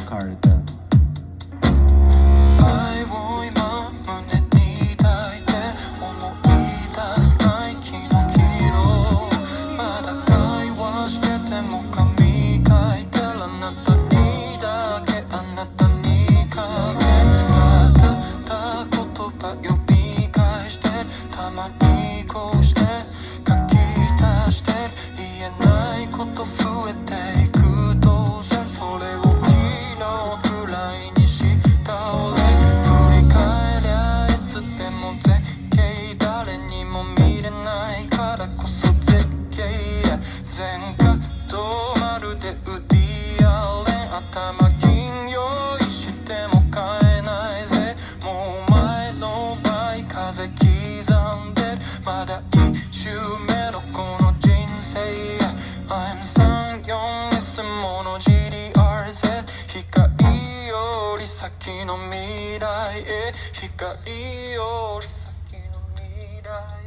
カルテ愛を今胸に抱いて思い出すない昨日まだ会話してても紙書いてるあなたにだけあなたにかけたかった言葉呼び返してたまにこうして書き出して言えないこと増えていく当然それを昨日くらいにした俺振り返りゃいつでも絶景誰にも見れないからこそ絶景全カットまるでウディアレン頭金用意しても買えないぜもう前の倍風刻んでるまだ一周目のこの人生 I'm 34S もの GDRZ 光より先の未来へ光より先の未来